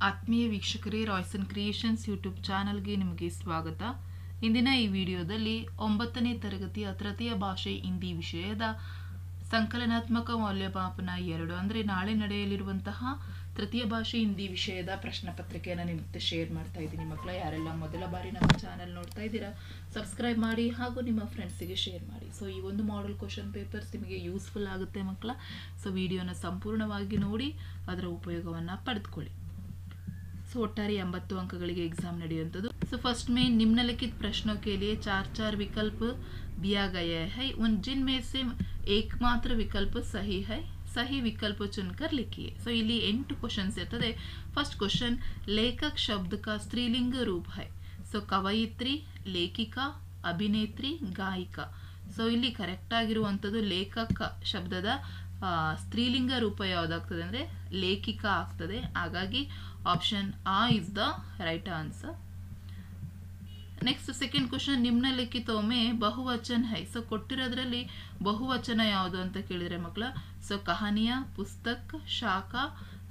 ಆತ್ಮೀಯ ವೀಕ್ಷಕರೇ, Royson creations YouTube ಚಾನಲ್ಗೆ ನಿಮಗೆ ಸ್ವಾಗತ. ಇಂದಿನ ಈ ವಿಡಿಯೋದಲ್ಲಿ 9ನೇ ತರಗತಿಯ ತೃತೀಯ ಭಾಷೆ ಹಿಂದಿ ವಿಷಯದ ಸಂಕಲನಾತ್ಮಕ ಮೌಲ್ಯಮಾಪನ 2 ಅಂದರೆ ನಾಳೆ ನಡೆಯಲಿರುವಂತಹ ತೃತೀಯ ಭಾಷೆ ಹಿಂದಿ ವಿಷಯದ ಪ್ರಶ್ನೆ ಪತ್ರಿಕೆಯನ್ನು ನಿಮ್ಮ ಜೊತೆ ಶೇರ್ ಮಾಡ್ತಾ ಇದ್ದೀನಿ. ಮಕ್ಕಳ, ಯಾರೆಲ್ಲ ಮೊದಲ ಬಾರಿ ನಮ್ಮ ಚಾನಲ್ ನೋಡ್ತಾ ಇದ್ದೀರಾ ಸಬ್ಸ್ಕ್ರೈಬ್ ಮಾಡಿ ಹಾಗೂ ನಿಮ್ಮ ಫ್ರೆಂಡ್ಸಿಗೆ ಶೇರ್ ಮಾಡಿ. ಸೊ ಈ ಒಂದು ಮಾಡೆಲ್ ಕ್ವಶನ್ ಪೇಪರ್ಸ್ ನಿಮಗೆ ಯೂಸ್ಫುಲ್ ಆಗುತ್ತೆ ಮಕ್ಕಳ. ಸೊ ವಿಡಿಯೋನ ಸಂಪೂರ್ಣವಾಗಿ ನೋಡಿ ಅದರ ಉಪಯೋಗವನ್ನು ಪಡೆದುಕೊಳ್ಳಿ. सो ಒಟ್ಟಾರೆ 80 अंकಗಳಿಗೆ एग्जाम ನಡೆಯುವಂತದ್ದು. सो फर्स्ट में निम्नलिखित प्रश्नों के लिए 4 विकल्प दिया गया है. उन जिनमें से एकमात्र विकल्प सही है. सही विकल्प चुनकर लिखिए. सो ಇಲ್ಲಿ 8 क्वेश्चंस ಇರ್ತದೆ. फर्स्ट क्वेश्चन, लेखक शब्द का स्त्रीलिंग रूप है. सो कवयित्री, लेखिका, अभिनेत्री, गायिका. सो ಇಲ್ಲಿ ಕರೆಕ್ಟ್ ಆಗಿರುವಂತದ್ದು ಲೇಖಕ ಶಬ್ದದ ಸ್ತ್ರೀಲಿಂಗ ರೂಪ ಯಾವುದಾಗ್ತದೆ ಅಂದರೆ ಲೇಖಿಕಾ ಆಗ್ತದೆ. ಹಾಗಾಗಿ option A is the right answer. Next second question, ನಿಮ್ನಲಿಖಿತೋ ಮೇ ಬಹುವಚನ ಹೈ. ಸೊ ಕೊಟ್ಟಿರೋದ್ರಲ್ಲಿ ಬಹುವಚನ ಯಾವುದು ಅಂತ ಕೇಳಿದ್ರೆ ಮಕ್ಕಳ, ಸೊ ಕಹಾನಿಯ, ಪುಸ್ತಕ್, ಶಾಖಾ,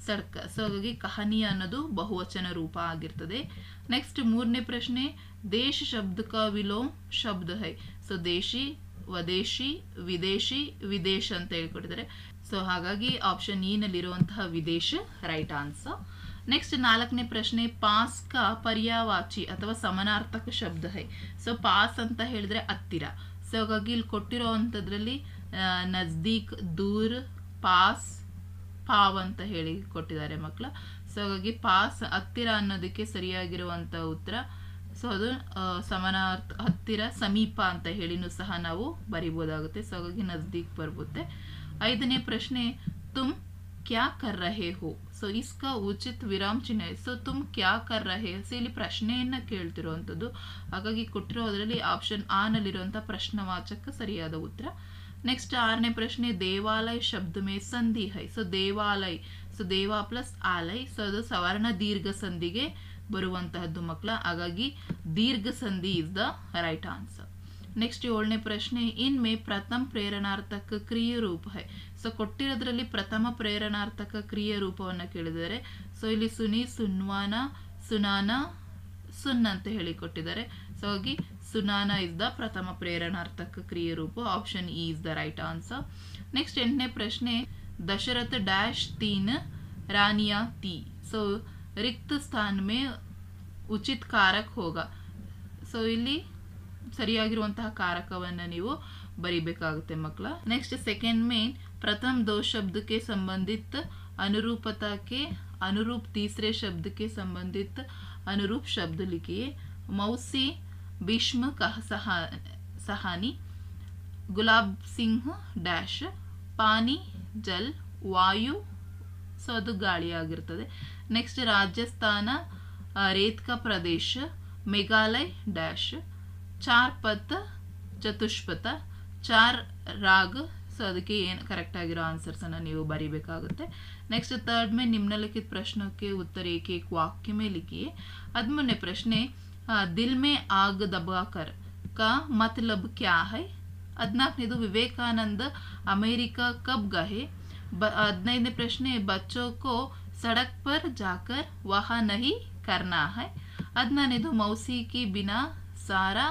ಸಡ್ಕ. ಸೊ ಹಾಗಾಗಿ ಕಹಾನಿಯ ಅನ್ನೋದು ಬಹುವಚನ ರೂಪ ಆಗಿರ್ತದೆ. ನೆಕ್ಸ್ಟ್ ಮೂರನೇ ಪ್ರಶ್ನೆ, ದೇಶ ಶಬ್ದ ಕ ವಿಲೋಮ್ ಶಬ್ದ ಹೈ. ಸೊ ದೇಶಿ, ವದೇಶಿ, ವಿದೇಶಿ, ವಿದೇಶ ಅಂತ ಹೇಳ್ಕೊಟ್ಟಿದ್ದಾರೆ. ಸೊ ಹಾಗಾಗಿ ಆಪ್ಷನ್ ಇ ನಲ್ಲಿರುವಂತಹ ವಿದೇಶ ರೈಟ್ ಆನ್ಸರ್. ನೆಕ್ಸ್ಟ್ 4ನೇ ಪ್ರಶ್ನೆ, ಪಾಸ್ ಕಾ ಪರ್ಯಾಯವಾಚಿ ಅಥವಾ ಸಮಾನಾರ್ಥಕ ಶಬ್ದ ಹೈ. ಸೊ ಪಾಸ್ ಅಂತ ಹೇಳಿದ್ರೆ ಹತ್ತಿರ. ಸೊ ಹಾಗಾಗಿ ಇಲ್ಲಿ ಕೊಟ್ಟಿರೋ ಅಂಥದ್ರಲ್ಲಿ ನಜ್ದೀಕ್, ದೂರ್, ಪಾಸ್, ಪಾವ್ ಅಂತ ಹೇಳಿ ಕೊಟ್ಟಿದ್ದಾರೆ ಮಕ್ಕಳ. ಸೊ ಹಾಗಾಗಿ ಪಾಸ್ ಹತ್ತಿರ ಅನ್ನೋದಕ್ಕೆ ಸರಿಯಾಗಿರುವಂಥ ಉತ್ತರ. ಸೊ ಅದು ಸಮಾನಾರ್ಥ, ಹತ್ತಿರ, ಸಮೀಪ ಅಂತ ಹೇಳಿನೂ ಸಹ ನಾವು ಬರಿಬೋದಾಗುತ್ತೆ. ಸೊ ಹಾಗಾಗಿ ನಜ್ದೀಕ್ ಬರುತ್ತೆ. 5ನೇ ಪ್ರಶ್ನೆ, ತುಮ್ ಕ್ಯಾ ಕರ್ ರಹೆ ಹೋ. ಸೊ ಇಸ್ಕಾ ಉಚಿತ್ ವಿರಾಮ್ ಚಿಹ್ನೆ. ಸೊ ತುಮ್ ಕ್ಯಾ ಕರ್ ರಹೆ. ಸೊ ಇಲ್ಲಿ ಪ್ರಶ್ನೆಯನ್ನ ಕೇಳ್ತಿರುವಂಥದ್ದು. ಹಾಗಾಗಿ ಕೊಟ್ಟಿರೋದ್ರಲ್ಲಿ ಆಪ್ಷನ್ ಆ ನಲ್ಲಿರುವಂಥ ಪ್ರಶ್ನವಾಚಕ ಸರಿಯಾದ ಉತ್ತರ. ನೆಕ್ಸ್ಟ್ 6ನೇ ಪ್ರಶ್ನೆ, ದೇವಾಲಯ ಶಬ್ದ ಮೇ ಸಂಧಿ ಹೈ. ಸೊ ದೇವಾಲಯ, ಸೊ ದೇವ ಪ್ಲಸ್ ಆಲಯ. ಸೊ ಅದು ಸವರ್ಣ ದೀರ್ಘ ಸಂಧಿಗೆ ಬರುವಂತಹದ್ದು ಮಕ್ಕಳ. ಹಾಗಾಗಿ ದೀರ್ಘ ಸಂಧಿ is the right answer. Next 7ನೇ ಪ್ರಶ್ನೆ, ಇನ್ಮೇ ಪ್ರಥಮ ಪ್ರೇರಣಾರ್ಥಕ ಕ್ರಿಯೆ ರೂಪ ಹೈ. ಸೊ ಕೊಟ್ಟಿರೋದ್ರಲ್ಲಿ ಪ್ರಥಮ ಪ್ರೇರಣಾರ್ಥಕ ಕ್ರಿಯೆ ರೂಪವನ್ನು ಕೇಳಿದ್ದಾರೆ. ಸೊ ಇಲ್ಲಿ ಸುನಿ, ಸುನ್ವಾನ, ಸುನಾನ, ಸುನ್ ಅಂತ ಹೇಳಿ ಕೊಟ್ಟಿದ್ದಾರೆ. ಸೊ ಹಾಗಾಗಿ ಸುನಾನ ಇಸ್ ದ ಪ್ರಥಮ ಪ್ರೇರಣಾರ್ಥಕ ಕ್ರಿಯೆ ರೂಪ. Option E is the right answer. Next 8ನೇ ಪ್ರಶ್ನೆ, ದಶರಥ ಡ್ಯಾಶ್ ತೀನ್ ರಾನಿಯಾ ತಿ. ಸೊ रिक्त स्थान में उचित कारक होगा. ಸೊ ಇಲ್ಲಿ ಸರಿಯಾಗಿರುವಂತಹ ಕಾರಕವನ್ನು ನೀವು ಬರಿಬೇಕಾಗುತ್ತೆ ಮಕ್ಕಳ. ನೆಕ್ಸ್ಟ್ ಸೆಕೆಂಡ್ ಮೇನ್, प्रथम दो शब्द के संबंधित अनुरूपता के अनुरूप तीसरे शब्द के संबंधित अनुरूप शब्द लिखिए. मौसी, भीष्म, सहानी, गुलाब सिंह डैश, पानी, जल, वायु. ಸೊ ಅದು ಗಾಳಿ ಆಗಿರ್ತದೆ. ನೆಕ್ಸ್ಟ್ ರಾಜಸ್ಥಾನ, ರೇತ್ಕ ಪ್ರದೇಶ, ಮೇಘಾಲಯ ಡ್ಯಾಶ್, ಚಾರ್ ಪಥ, ಚತುಷ್ಪಥ, ಚಾರ್ ರಾಗ್. ಸೊ ಅದಕ್ಕೆ ಏನು ಕರೆಕ್ಟ್ ಆಗಿರೋ ಆನ್ಸರ್ಸ್ ಅನ್ನ ನೀವು ಬರಿಬೇಕಾಗುತ್ತೆ. ನೆಕ್ಸ್ಟ್ ಥರ್ಡ್ में निम्नलिखित प्रश्नों के उत्तर एक एक वाक्य में लिखिए. 13ನೇ ಪ್ರಶ್ನೆ, दिल में आग दबाकर का मतलब क्या है. 14ನೇದು ವಿವೇಕಾನಂದ अमेरिका कब गए. 15ನೇ ಪ್ರಶ್ನೆ, बच्चों को सड़क पर जाकर वहाँ नहीं करना है. 16ನೇದು मौसी की बिना सारा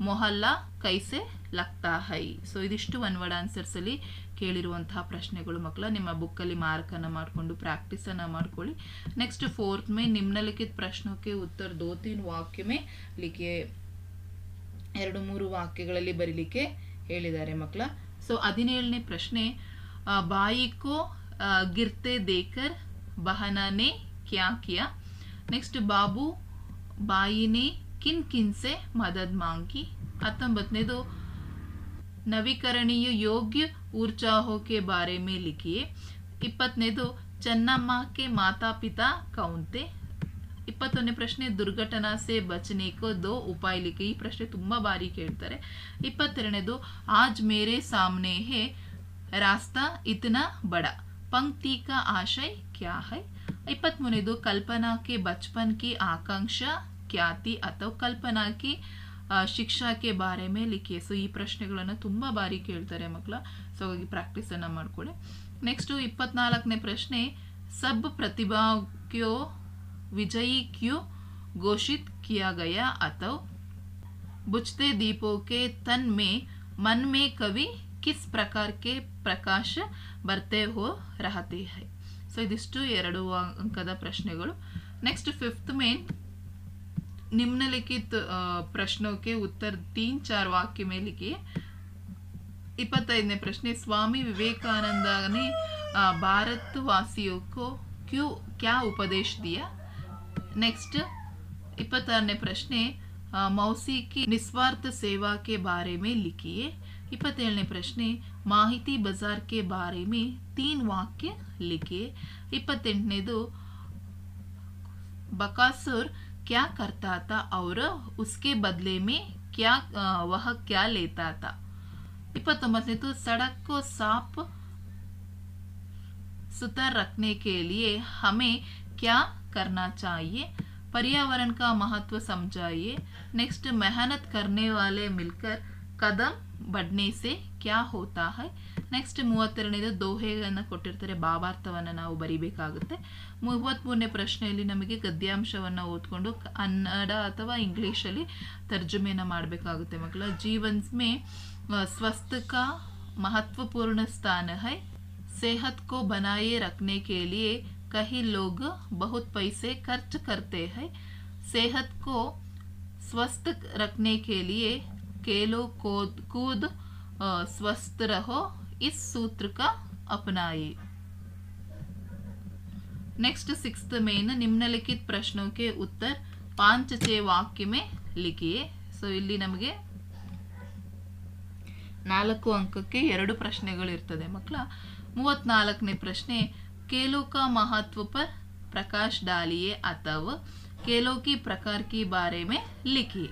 ಮೊಹಲ್ಲಾ ಕೈಸೆ ಲಗ್ತಾ ಹೈ. ಸೊ ಇದಿಷ್ಟು ಒನ್ ವರ್ಡ್ ಆನ್ಸರ್ಸ್ ಅಲ್ಲಿ ಕೇಳಿರುವಂತಹ ಪ್ರಶ್ನೆಗಳು ಮಕ್ಕಳ. ನಿಮ್ಮ ಬುಕ್ಕಲ್ಲಿ ಮಾರ್ಕನ್ನು ಮಾಡಿಕೊಂಡು ಪ್ರಾಕ್ಟೀಸನ್ನು ಮಾಡ್ಕೊಳ್ಳಿ. ನೆಕ್ಸ್ಟ್ 4th में निम्नलिखित प्रश्नों के उत्तर 2-3 वाक्य में लिखिए. 2-3 ವಾಕ್ಯಗಳಲ್ಲಿ ಬರೀಲಿಕ್ಕೆ ಹೇಳಿದ್ದಾರೆ ಮಕ್ಕಳ. ಸೊ 17ನೇ ಪ್ರಶ್ನೆ, बाई को गिरते देखकर बहना ने क्या किया. नेक्स्ट, बाबू बाई ने किन किन से मदद मांगी. 19ನೇದು नवीकरणीय योग्य ऊर्जाओं के बारे में लिखिए. 20ನೇದು चन्नम्मा के माता पिता कौन थे. 21ನೇ ಪ್ರಶ್ನೆ, दुर्घटना से बचने को 2 उपाय लिखिए. ಈ ಪ್ರಶ್ನೆ ತುಂಬಾ ಬಾರಿ ಕೇಳ್ತಾರೆ. 22ನೇದು, आज मेरे सामने है रास्ता इतना बड़ा, पंक्ति का आशय क्या है. 23ನೇದು, कल्पना के बचपन की आकांक्षा क्या थी ಅಥವಾ कल्पना की ಶಿಕ್ಷಾ ಕೆ ಬಾರೆ ಮೇ ಲಿಖಿಯೆ. ಸೊ ಈ ಪ್ರಶ್ನೆಗಳನ್ನು ತುಂಬಾ ಬಾರಿ ಕೇಳ್ತಾರೆ ಮಕ್ಕಳ. ಸೊ ಹಾಗಾಗಿ ಪ್ರಾಕ್ಟೀಸ್ ಅನ್ನ ಮಾಡ್ಕೊಳ್ಳಿ. ನೆಕ್ಸ್ಟ್ 24ನೇ ಪ್ರಶ್ನೆ, सब प्रतिभागियों विजयी क्यों घोषित किया गया अथवा बुझते दीपों के तन में मन में कभी किस प्रकार के प्रकाश बरते हो रहते हैं. ಸೊ ಇದಿಷ್ಟು 2 ಅಂಕದ ಪ್ರಶ್ನೆಗಳು. नेक्स्ट 5th में निम्नलिखित प्रश्नों के उत्तर 3-4 वाक्य में लिखिए. 25ನೇ प्रश्ने स्वामी विवेकानंद ने भारतवासियों को क्या उपदेश दिया. नेक्स्ट 26ನೇ प्रश्ने मौसी की निस्वार्थ सेवा के बारे में लिखिए. 27ನೇ प्रश्ने माहिती बाजार के बारे में 3 वाक्य लिखिए. 28ನೇದು बकासुर क्या करता था और उसके बदले में वह क्या लेता था. 29ನೇದು सड़क को साफ सुथरा रखने के लिए हमें क्या करना चाहिए. पर्यावरण का महत्व समझाइए. नेक्स्ट मेहनत करने वाले मिलकर कदम बढ़ने से क्या होता है. ನೆಕ್ಸ್ಟ್ 32ನೇದು ದೋಹೆಗಳನ್ನು ಕೊಟ್ಟಿರ್ತಾರೆ, ಭಾವಾರ್ಥವನ್ನು ನಾವು ಬರಿಬೇಕಾಗುತ್ತೆ. 33ನೇ ಪ್ರಶ್ನೆಯಲ್ಲಿ ನಮಗೆ ಗದ್ಯಾಂಶವನ್ನು ಓದ್ಕೊಂಡು ಕನ್ನಡ ಅಥವಾ ಇಂಗ್ಲಿಷಲ್ಲಿ ತರ್ಜುಮೆನ ಮಾಡಬೇಕಾಗುತ್ತೆ ಮಕ್ಕಳ. जीवन में स्वास्थ्य का महत्वपूर्ण स्थान है. सेहत को बनाए रखने के लिए कई लोग बहुत पैसे खर्च करते हैं. सेहत को स्वस्थ रखने के लिए खेलो कूद स्वस्थ रहो इस सूत्र का अपनाइए. नेक्स्ट 6th में निम्नलिखित प्रश्नों के उत्तर 5-6 वाक्य में लिखिए. ಸೊ ಇಲ್ಲಿ ನಮಗೆ 4 ಅಂಕಕ್ಕೆ 2 ಪ್ರಶ್ನೆಗಳು ಇರ್ತದೆ ಮಕ್ಕಳ. 34ನೇ ಪ್ರಶ್ನೆ खेलों का महत्व पर प्रकाश डालिए अथवा खेलों की प्रकार के बारे में लिखिए.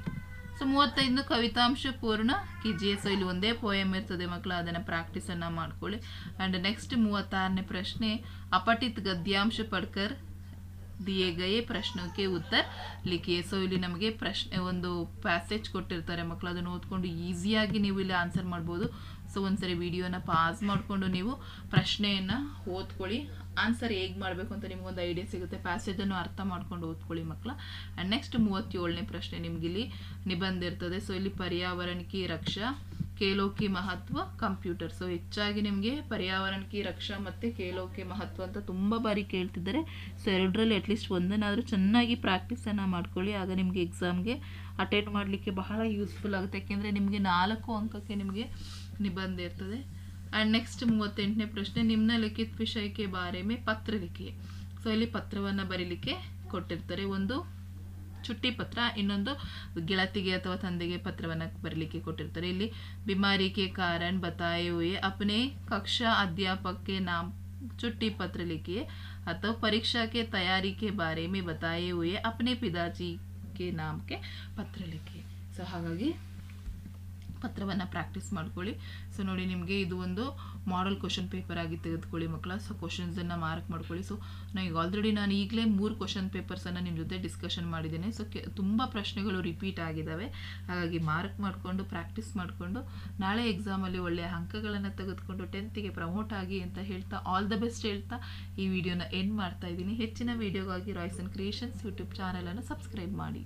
ಸೊ 35 ಕವಿತಾಂಶ ಪೂರ್ಣ कीजिए. ಸೊ ಇಲ್ಲಿ ಒಂದೇ ಪೋಯಮ್ ಇರ್ತದೆ ಮಕ್ಕಳ, ಅದನ್ನು ಪ್ರಾಕ್ಟೀಸ್ ಅನ್ನ ಮಾಡ್ಕೊಳ್ಳಿ. ಅಂಡ್ ನೆಕ್ಸ್ಟ್ 36ನೇ ಪ್ರಶ್ನೆ अपठित गद्यांश पढ़कर दिए गए प्रश्नों के उत्तर लिखिए. ಸೊ ಇಲ್ಲಿ ನಮಗೆ ಪ್ರಶ್ನೆ ಒಂದು ಪ್ಯಾಸೇಜ್ ಕೊಟ್ಟಿರ್ತಾರೆ ಮಕ್ಕಳ, ಅದನ್ನು ಓದ್ಕೊಂಡು ಈಸಿಯಾಗಿ ನೀವು ಇಲ್ಲಿ ಆನ್ಸರ್ ಮಾಡ್ಬೋದು. ಸೊ ಒಂದ್ಸರಿ ವಿಡಿಯೋನ ಪಾಸ್ ಮಾಡಿಕೊಂಡು ನೀವು ಪ್ರಶ್ನೆಯನ್ನು ಓದ್ಕೊಳ್ಳಿ. ಆನ್ಸರ್ ಹೇಗೆ ಮಾಡಬೇಕು ಅಂತ ನಿಮಗೊಂದು ಐಡಿಯಾ ಸಿಗುತ್ತೆ. ಪ್ಯಾಸೇಜನ್ನು ಅರ್ಥ ಮಾಡ್ಕೊಂಡು ಓದ್ಕೊಳ್ಳಿ ಮಕ್ಕಳ. ಆ್ಯಂಡ್ ನೆಕ್ಸ್ಟ್ 37ನೇ ಪ್ರಶ್ನೆ ನಿಮಗಿಲ್ಲಿ ನಿಬಂಧ ಇರ್ತದೆ. ಸೊ ಇಲ್ಲಿ पर्यावरण की रक्षा, खेलों की महत्व, कंप्यूटर. ಸೊ ಹೆಚ್ಚಾಗಿ ನಿಮಗೆ पर्यावरण की रक्षा ಮತ್ತು खेलों के महत्व ಅಂತ ತುಂಬ ಬಾರಿ ಕೇಳ್ತಿದ್ದಾರೆ. ಸೊ ಎರಡರಲ್ಲಿ ಅಟ್ಲೀಸ್ಟ್ ಒಂದನ್ನಾದರೂ ಚೆನ್ನಾಗಿ ಪ್ರಾಕ್ಟೀಸನ್ನು ಮಾಡ್ಕೊಳ್ಳಿ. ಆಗ ನಿಮಗೆ ಎಕ್ಸಾಮ್ಗೆ ಅಟೆಂಡ್ ಮಾಡಲಿಕ್ಕೆ ಬಹಳ ಯೂಸ್ಫುಲ್ ಆಗುತ್ತೆ. ಯಾಕೆಂದರೆ ನಿಮಗೆ 4 ಅಂಕಕ್ಕೆ ನಿಮಗೆ निबंध इರ್ತದೆ. ಆ್ಯಂಡ್ ನೆಕ್ಸ್ಟ್ 38ನೇ ಪ್ರಶ್ನೆ ನಿಮ್ನಲಿಖಿತ ವಿಷಯಕ್ಕೆ ಬಾರೆ ಮೇ ಪತ್ರ ಲಿಖಿಯೆ. ಸೊ ಇಲ್ಲಿ ಪತ್ರವನ್ನು ಬರೀಲಿಕ್ಕೆ ಕೊಟ್ಟಿರ್ತಾರೆ. ಒಂದು ಚುಟ್ಟಿ ಪತ್ರ, ಇನ್ನೊಂದು ಗೆಳತಿಗೆ ಅಥವಾ ತಂದೆಗೆ ಪತ್ರವನ್ನು ಬರೀಲಿಕ್ಕೆ ಕೊಟ್ಟಿರ್ತಾರೆ. ಇಲ್ಲಿ बीमारी के कारण बताए हुए अपने कक्षा अध्यापक के नाम चुट्टी पत्र लिखिए अथवा परीक्षा के तैयारी के बारे में बताए हुए अपने पिताजी के नाम के पत्र लिखिए. ಸೊ ಹಾಗಾಗಿ ಪತ್ರವನ್ನು ಪ್ರಾಕ್ಟೀಸ್ ಮಾಡ್ಕೊಳ್ಳಿ. ಸೊ ನೋಡಿ ನಿಮಗೆ ಇದು ಒಂದು ಮಾಡೆಲ್ ಕ್ವಶನ್ ಪೇಪರ್ ಆಗಿ ತೆಗೆದುಕೊಳ್ಳಿ ಮಕ್ಕಳ. ಸೊ ಕ್ವಶನ್ಸನ್ನು ಮಾರ್ಕ್ ಮಾಡ್ಕೊಳ್ಳಿ. ಸೊ ನಾನು ಈಗಲೇ 3 ಕ್ವಶನ್ ಪೇಪರ್ಸನ್ನು ನಿಮ್ಮ ಜೊತೆ ಡಿಸ್ಕಷನ್ ಮಾಡಿದ್ದೇನೆ. ಸೊ ತುಂಬ ಪ್ರಶ್ನೆಗಳು ರಿಪೀಟ್ ಆಗಿದ್ದಾವೆ. ಹಾಗಾಗಿ ಮಾರ್ಕ್ ಮಾಡಿಕೊಂಡು ಪ್ರಾಕ್ಟೀಸ್ ಮಾಡಿಕೊಂಡು ನಾಳೆ ಎಕ್ಸಾಮಲ್ಲಿ ಒಳ್ಳೆಯ ಅಂಕಗಳನ್ನು ತೆಗೆದುಕೊಂಡು 10th ಪ್ರಮೋಟ್ ಆಗಿ ಅಂತ ಹೇಳ್ತಾ ಆಲ್ ದ ಬೆಸ್ಟ್ ಹೇಳ್ತಾ ಈ ವಿಡಿಯೋನ ಎಂಡ್ ಮಾಡ್ತಾ ಇದ್ದೀನಿ. ಹೆಚ್ಚಿನ ವಿಡಿಯೋಗಾಗಿ ರಾಯ್ಸನ್ ಕ್ರಿಯೇಷನ್ಸ್ ಯೂಟ್ಯೂಬ್ ಚಾನಲನ್ನು ಸಬ್ಸ್ಕ್ರೈಬ್ ಮಾಡಿ.